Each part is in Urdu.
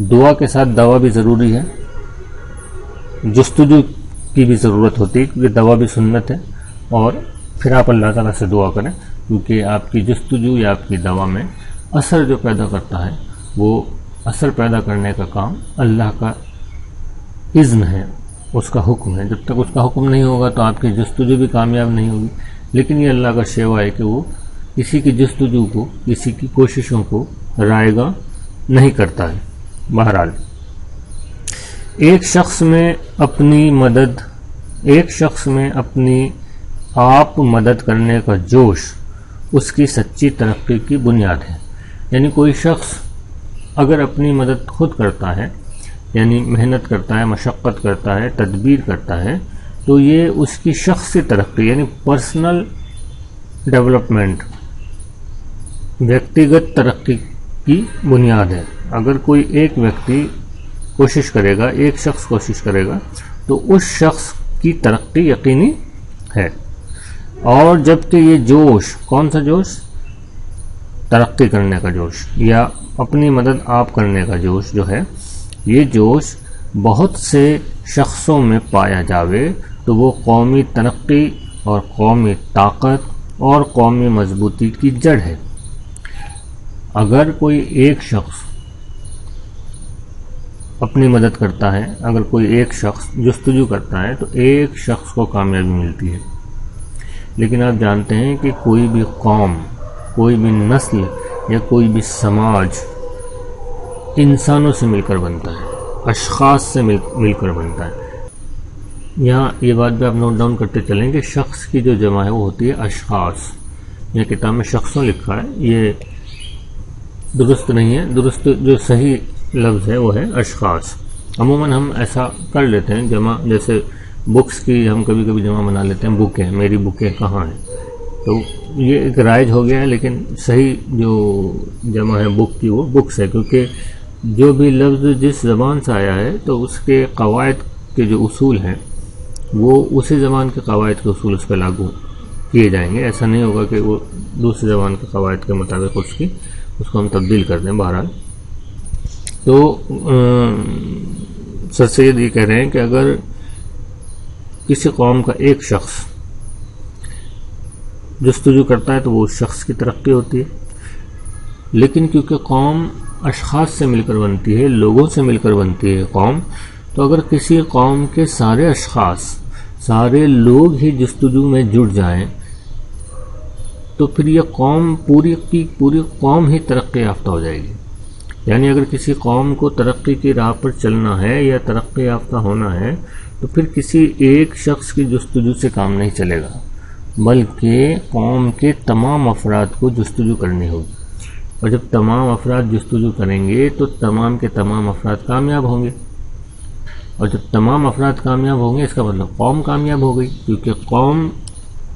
دعا کے ساتھ دوا بھی ضروری ہے، جستجو کی بھی ضرورت ہوتی ہے، کیونکہ دوا بھی سنت ہے، اور پھر آپ اللہ تعالیٰ سے دعا کریں، کیونکہ آپ کی جستجو یا آپ کی دوا میں اثر جو پیدا کرتا ہے وہ اثر پیدا کرنے کا کام اللہ کا اذن ہے، اس کا حکم ہے۔ جب تک اس کا حکم نہیں ہوگا تو آپ کی جستجو بھی کامیاب نہیں ہوگی، لیکن یہ اللہ کا شیوا ہے کہ وہ کسی کی جستجو کو، کسی کی کوششوں کو رائے گا نہیں کرتا ہے۔ بہرحال ایک شخص میں اپنی آپ مدد کرنے کا جوش اس کی سچی ترقی کی بنیاد ہے۔ یعنی کوئی شخص اگر اپنی مدد خود کرتا ہے، یعنی محنت کرتا ہے، مشقت کرتا ہے، تدبیر کرتا ہے، تو یہ اس کی شخصی ترقی یعنی پرسنل ڈیولپمنٹ، ویکتیگت ترقی کی بنیاد ہے۔ اگر کوئی ایک ویکتی کوشش کرے گا، ایک شخص کوشش کرے گا، تو اس شخص کی ترقی یقینی ہے۔ اور جبکہ یہ جوش، کون سا جوش؟ ترقی کرنے کا جوش یا اپنی مدد آپ کرنے کا جوش جو ہے، یہ جوش بہت سے شخصوں میں پایا جاوے تو وہ قومی ترقی اور قومی طاقت اور قومی مضبوطی کی جڑ ہے۔ اگر کوئی ایک شخص اپنی مدد کرتا ہے، اگر کوئی ایک شخص جستجو کرتا ہے تو ایک شخص کو کامیابی ملتی ہے، لیکن آپ جانتے ہیں کہ کوئی بھی قوم، کوئی بھی نسل یا کوئی بھی سماج انسانوں سے مل کر بنتا ہے، اشخاص سے مل کر بنتا ہے۔ یہاں یہ بات بھی آپ نوٹ ڈاؤن کرتے چلیں کہ شخص کی جو جمع ہے وہ ہوتی ہے اشخاص۔ یہ کتاب میں شخصوں لکھا ہے، یہ درست نہیں ہے، درست جو صحیح لفظ ہے وہ ہے اشخاص۔ عموماً ہم ایسا کر لیتے ہیں جمع، جیسے بکس کی ہم کبھی کبھی جمع بنا لیتے ہیں، بکیں، میری بکیں کہاں ہیں، تو یہ ایک رائج ہو گیا ہے، لیکن صحیح جو جمع ہے بک کی وہ بکس ہے، کیونکہ جو بھی لفظ جس زبان سے آیا ہے تو اس کے قواعد کے جو اصول ہیں وہ اسی زبان کے قواعد کے اصول اس پہ لاگو کیے جائیں گے۔ ایسا نہیں ہوگا کہ وہ دوسری زبان کے قواعد کے مطابق اس کو ہم تبدیل کر دیں۔ بہرحال تو سر سید یہ کہہ رہے ہیں کہ اگر کسی قوم کا ایک شخص جستجو کرتا ہے تو وہ اس شخص کی ترقی ہوتی ہے، لیکن کیونکہ قوم اشخاص سے مل کر بنتی ہے، لوگوں سے مل کر بنتی ہے قوم، تو اگر کسی قوم کے سارے اشخاص، سارے لوگ ہی جستجو میں جڑ جائیں تو پھر یہ قوم پوری کی پوری قوم ہی ترقی یافتہ ہو جائے گی۔ یعنی اگر کسی قوم کو ترقی کی راہ پر چلنا ہے یا ترقی یافتہ ہونا ہے تو پھر کسی ایک شخص کی جستجو سے کام نہیں چلے گا، بلکہ قوم کے تمام افراد کو جستجو کرنی ہوگی، اور جب تمام افراد جستجو کریں گے تو تمام کے تمام افراد کامیاب ہوں گے، اور جب تمام افراد کامیاب ہوں گے اس کا مطلب قوم کامیاب ہو گئی، کیونکہ قوم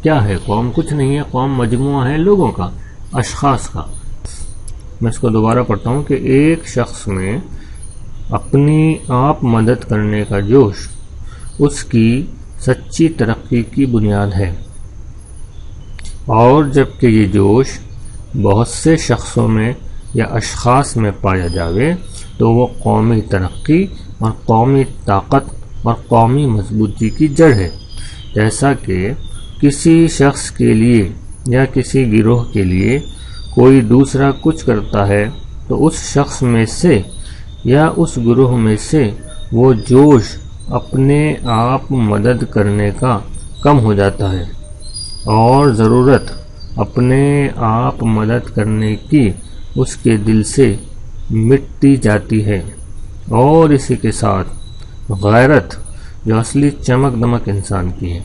کیا ہے؟ قوم کچھ نہیں ہے، قوم مجموعہ ہے لوگوں کا، اشخاص کا۔ میں اس کو دوبارہ پڑھتا ہوں کہ ایک شخص میں اپنی آپ مدد کرنے کا جوش اس کی سچی ترقی کی بنیاد ہے، اور جبکہ یہ جوش بہت سے شخصوں میں یا اشخاص میں پایا جاوے تو وہ قومی ترقی اور قومی طاقت اور قومی مضبوطی کی جڑ ہے۔ جیسا کہ کسی شخص کے لیے یا کسی گروہ کے لیے کوئی دوسرا کچھ کرتا ہے تو اس شخص میں سے یا اس گروہ میں سے وہ جوش اپنے آپ مدد کرنے کا کم ہو جاتا ہے، اور ضرورت اپنے آپ مدد کرنے کی اس کے دل سے مٹتی جاتی ہے، اور اسی کے ساتھ غیرت جو اصلی چمک دمک انسان کی ہے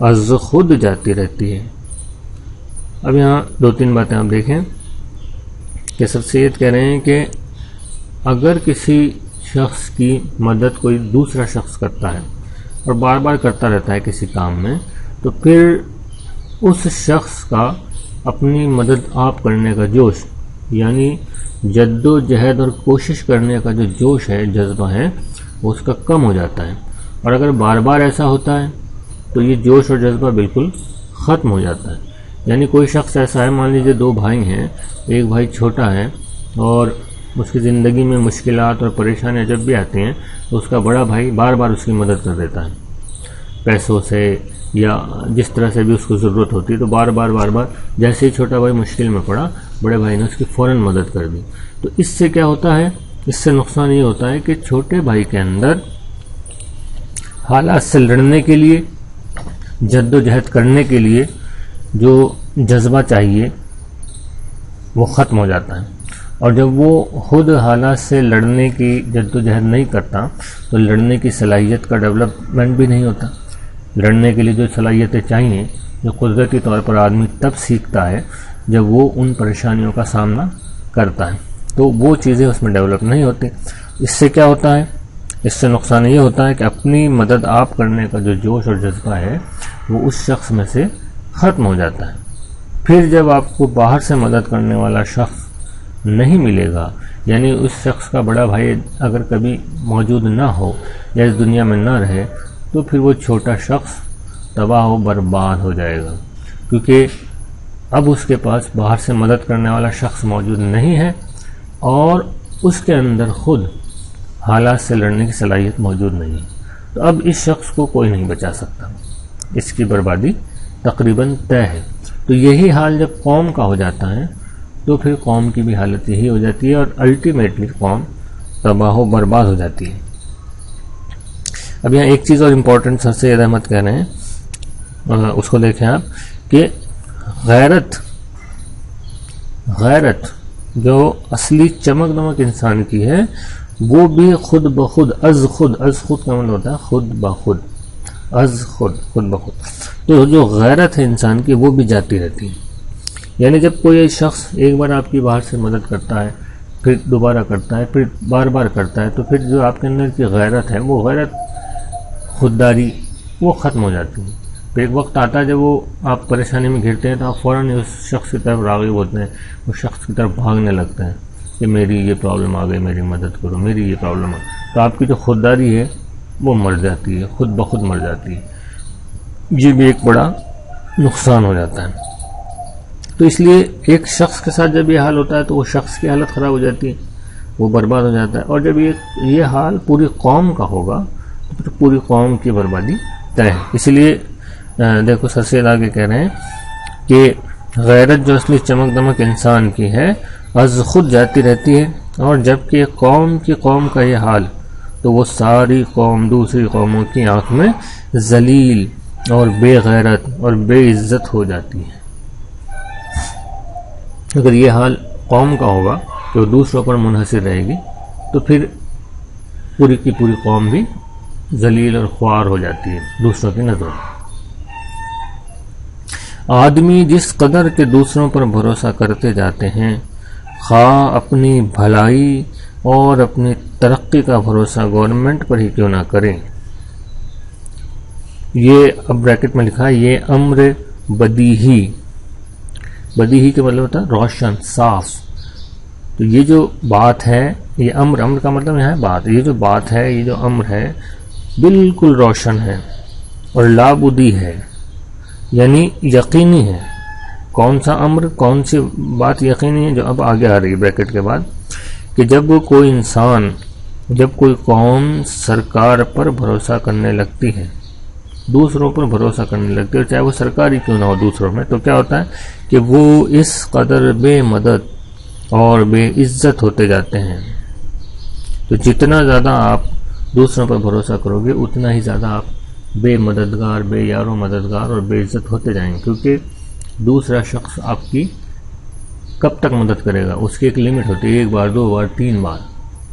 از خود جاتی رہتی ہے۔ اب یہاں دو تین باتیں آپ دیکھیں کہ سر سید کہہ رہے ہیں کہ اگر کسی شخص کی مدد کوئی دوسرا شخص کرتا ہے اور بار بار کرتا رہتا ہے کسی کام میں، تو پھر اس شخص کا اپنی مدد آپ کرنے کا جوش، یعنی جد و جہد اور کوشش کرنے کا جو جوش ہے، جذبہ ہے، وہ اس کا کم ہو جاتا ہے، اور اگر بار بار ایسا ہوتا ہے تو یہ جوش اور جذبہ بالکل ختم ہو جاتا ہے۔ یعنی کوئی شخص ایسا ہے، مان لیجیے دو بھائی ہیں، ایک بھائی چھوٹا ہے اور اس کی زندگی میں مشکلات اور پریشانیاں جب بھی آتی ہیں تو اس کا بڑا بھائی بار بار اس کی مدد کر دیتا ہے، پیسوں سے یا جس طرح سے بھی اس کو ضرورت ہوتی ہے، تو بار بار جیسے ہی چھوٹا بھائی مشکل میں پڑا بڑے بھائی نے اس کی فوراً مدد کر دی۔ تو اس سے کیا ہوتا ہے، اس سے نقصان یہ ہوتا ہے کہ چھوٹے بھائی کے اندر حالات سے لڑنے کے لیے، جد و جہد کرنے کے لیے جو جذبہ چاہیے وہ ختم ہو جاتا ہے، اور جب وہ خود حالات سے لڑنے کی جد و جہد نہیں کرتا تو لڑنے کی صلاحیت کا ڈیولپمنٹ بھی نہیں ہوتا۔ لڑنے کے لیے جو صلاحیتیں چاہیے، جو قدرتی طور پر آدمی تب سیکھتا ہے جب وہ ان پریشانیوں کا سامنا کرتا ہے، تو وہ چیزیں اس میں ڈیولپ نہیں ہوتی۔ اس سے کیا ہوتا ہے، اس سے نقصان یہ ہوتا ہے کہ اپنی مدد آپ کرنے کا جو جوش اور جذبہ ہے وہ اس شخص میں سے ختم ہو جاتا ہے۔ پھر جب آپ کو باہر سے مدد کرنے والا شخص نہیں ملے گا، یعنی اس شخص کا بڑا بھائی اگر کبھی موجود نہ ہو یا اس دنیا میں نہ رہے، تو پھر وہ چھوٹا شخص تباہ و برباد ہو جائے گا، کیونکہ اب اس کے پاس باہر سے مدد کرنے والا شخص موجود نہیں ہے اور اس کے اندر خود حالات سے لڑنے کی صلاحیت موجود نہیں ہے۔ تو اب اس شخص کو کوئی نہیں بچا سکتا، اس کی بربادی تقریباً طے ہے۔ تو یہی حال جب قوم کا ہو جاتا ہے تو پھر قوم کی بھی حالت یہی ہو جاتی ہے اور الٹیمیٹلی قوم تباہ و برباد ہو جاتی ہے۔ اب یہاں ایک چیز اور امپورٹنٹ سر سید احمد کہہ رہے ہیں، اس کو دیکھیں آپ کہ غیرت جو اصلی چمک دمک انسان کی ہے وہ بھی خود بخود از خود کا مطلب ہوتا ہے خود بخود، خود بخود، تو جو غیرت ہے انسان کی وہ بھی جاتی رہتی ہے۔ یعنی جب کوئی شخص ایک بار آپ کی باہر سے مدد کرتا ہے، پھر دوبارہ کرتا ہے، پھر بار بار کرتا ہے، تو پھر جو آپ کے اندر کی غیرت ہے وہ غیرت خودداری وہ ختم ہو جاتی ہے۔ پھر ایک وقت آتا ہے جب وہ آپ پریشانی میں گھرتے ہیں تو آپ فوراً اس شخص کی طرف راغب ہوتے ہیں، اس شخص کی طرف بھاگنے لگتے ہیں کہ میری یہ پرابلم آ گئی، میری مدد کرو، میری یہ پرابلم آ گئی، تو آپ کی جو خودداری ہے وہ مر جاتی ہے، خود بخود مر جاتی ہے۔ یہ بھی ایک بڑا نقصان ہو جاتا ہے۔ تو اس لیے ایک شخص کے ساتھ جب یہ حال ہوتا ہے تو وہ شخص کی حالت خراب ہو جاتی ہے، وہ برباد ہو جاتا ہے، اور جب یہ حال پوری قوم کا ہوگا تو پھر پوری قوم کی بربادی طے ہے۔ اسی لیے دیکھو سر سید آگے کہہ رہے ہیں کہ غیرت جو اصلی چمک دمک انسان کی ہے از خود جاتی رہتی ہے، اور جبکہ قوم کا یہ حال تو وہ ساری قوم دوسری قوموں کی آنکھ میں ذلیل اور بے غیرت اور بے عزت ہو جاتی ہے۔ اگر یہ حال قوم کا ہوگا کہ وہ دوسروں پر منحصر رہے گی تو پھر پوری کی پوری قوم بھی ذلیل اور خوار ہو جاتی ہے دوسروں کی نظروں میں۔ آدمی جس قدر کے دوسروں پر بھروسہ کرتے جاتے ہیں، خواہ اپنی بھلائی اور اپنی ترقی کا بھروسہ گورنمنٹ پر ہی کیوں نہ کریں، یہ اب بریکٹ میں لکھا ہے یہ امر بدیہی کے مطلب ہوتا ہے روشن، صاف۔ تو یہ جو بات ہے، یہ امر کا مطلب ہے بات، یہ جو بات ہے، یہ جو امر ہے بالکل روشن ہے اور لابودی ہے، یعنی یقینی ہے۔ کون سا امر، کون سی بات یقینی ہے؟ جو اب آگے آ رہی ہے بریکٹ کے بعد، کہ جب کوئی انسان، جب کوئی قوم سرکار پر بھروسہ کرنے لگتی ہے، دوسروں پر بھروسہ کرنے لگتی ہے، چاہے وہ سرکار ہی کیوں نہ ہو دوسروں میں، تو کیا ہوتا ہے کہ وہ اس قدر بے مدد اور بے عزت ہوتے جاتے ہیں۔ تو جتنا زیادہ آپ دوسروں پر بھروسہ کرو گے اتنا ہی زیادہ آپ بے مددگار، بے یار و مددگار اور بے عزت ہوتے جائیں گے، کیونکہ دوسرا شخص آپ کی کب تک مدد کرے گا؟ اس کی ایک لمٹ ہوتی ہے، ایک بار، دو بار، تین بار،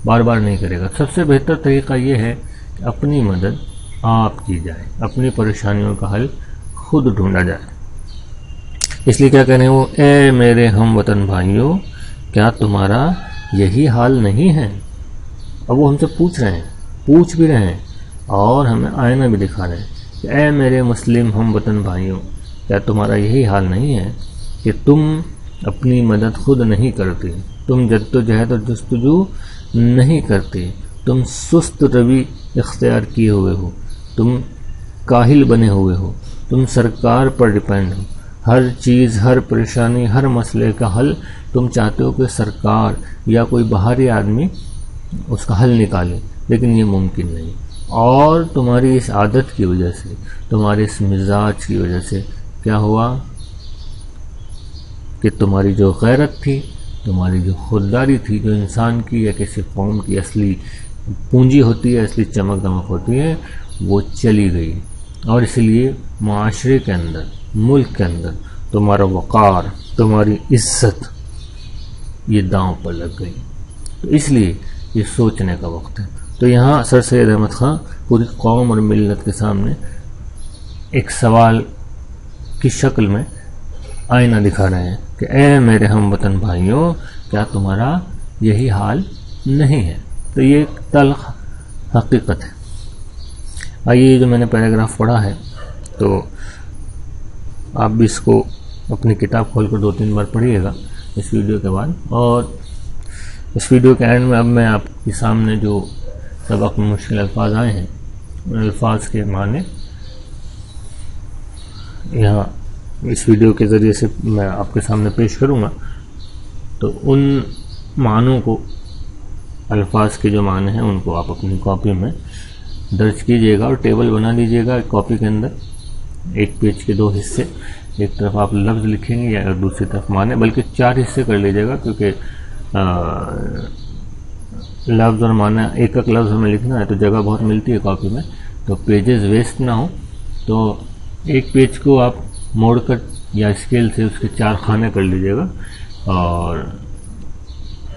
بار بار نہیں کرے گا۔ سب سے بہتر طریقہ یہ ہے کہ اپنی مدد آپ کی جائے، اپنی پریشانیوں کا حل خود ڈھونڈا جائے۔ اس لیے کیا کہہ رہے ہیں وہ، اے میرے ہم وطن بھائیوں، کیا تمہارا یہی حال نہیں ہے؟ اب وہ ہم سے پوچھ بھی رہے ہیں اور ہمیں آئینہ بھی دکھا رہے ہیں کہ اے میرے مسلم ہم وطن بھائیوں، کیا تمہارا یہی حال نہیں ہے کہ تم اپنی مدد خود نہیں کرتے، تم جد و جہد اور جستجو نہیں کرتے، تم سست روی اختیار کیے ہوئے ہو، تم کاہل بنے ہوئے ہو، تم سرکار پر ڈیپینڈ ہو، ہر چیز، ہر پریشانی، ہر مسئلے کا حل تم چاہتے ہو کہ سرکار یا کوئی باہری آدمی اس کا حل نکالے، لیکن یہ ممکن نہیں. اور تمہاری اس عادت کی وجہ سے، تمہارے اس مزاج کی وجہ سے کیا ہوا کہ تمہاری جو غیرت تھی، تمہاری جو خودداری تھی، جو انسان کی یا کسی قوم کی اصلی پونجی ہوتی ہے، اصلی چمک دمک ہوتی ہے، وہ چلی گئی. اور اس لیے معاشرے کے اندر، ملک کے اندر تمہارا وقار، تمہاری عزت یہ داؤں پر لگ گئی. تو اس لیے یہ سوچنے کا وقت ہے. تو یہاں سر سید احمد خان پوری قوم اور ملت کے سامنے ایک سوال کی شکل میں آئینہ دکھا رہے ہیں کہ اے میرے ہم وطن بھائیوں، کیا تمہارا یہی حال نہیں ہے؟ تو یہ ایک تلخ حقیقت ہے. آئیے، جو میں نے پیراگراف پڑھا ہے تو آپ بھی اس کو اپنی کتاب کھول کر 2-3 بار پڑھیے گا اس ویڈیو کے بعد. اور اس ویڈیو کے اینڈ میں اب میں آپ کے سامنے جو سبق میں مشکل الفاظ آئے ہیں، ان الفاظ کے معنی یہاں اس ویڈیو کے ذریعے سے میں آپ کے سامنے پیش کروں گا. تو ان معنوں کو، الفاظ کے جو معنی ہیں، ان کو آپ اپنی کاپی میں درج کیجئے گا اور ٹیبل بنا لیجئے گا کاپی کے اندر. ایک پیج کے 2 حصے، ایک طرف آپ لفظ لکھیں گے یا دوسری طرف معنی، بلکہ 4 حصے کر لیجئے گا، کیونکہ لفظ اور معنی ایک لفظ ہمیں لکھنا ہے تو جگہ بہت ملتی ہے کاپی میں، تو پیجز ویسٹ نہ ہوں. تو ایک پیج کو آپ موڑ کر یا اسکیل سے اس کے 4 خانے کر لیجئے گا، اور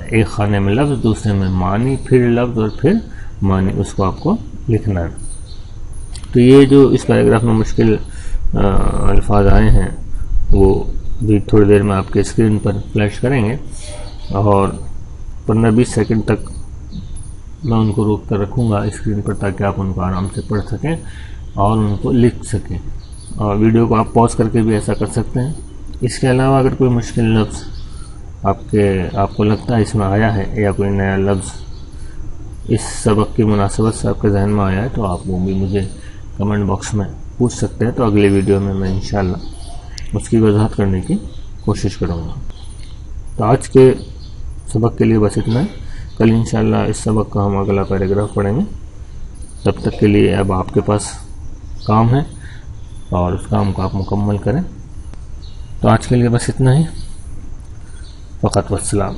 ایک خانے میں لفظ، دوسرے میں معنی، پھر لفظ اور پھر معنی، اس کو آپ کو لکھنا ہے. تو یہ جو اس پیراگراف میں مشکل الفاظ آئے ہیں وہ بھی تھوڑی دیر میں آپ کے اسکرین پر فلیش کریں گے، اور 15-20 سیکنڈ تک میں ان کو روک کر رکھوں گا اسکرین پر، تاکہ آپ ان کو آرام سے پڑھ سکیں اور ان کو لکھ سکیں. اور ویڈیو کو آپ پاز کر کے بھی ایسا کر سکتے ہیں. اس کے علاوہ اگر کوئی مشکل لفظ آپ کو لگتا ہے اس میں آیا ہے، یا کوئی نیا لفظ اس سبق کی مناسبت سے آپ کے ذہن میں آیا ہے، تو آپ وہ بھی مجھے کمنٹ باکس میں پوچھ سکتے ہیں. تو اگلی ویڈیو میں انشاءاللہ اس کی وضاحت کرنے کی کوشش کروں گا. تو آج کے سبق کے لیے بس اتنا ہے. کل انشاءاللہ اس سبق کا ہم اگلا پیراگراف پڑھیں گے. تب تک کے لیے اب آپ کے پاس کام ہے اور اس کام کو آپ مکمل کریں. تو آج کے لیے بس اتنا ہی. فقط والسلام.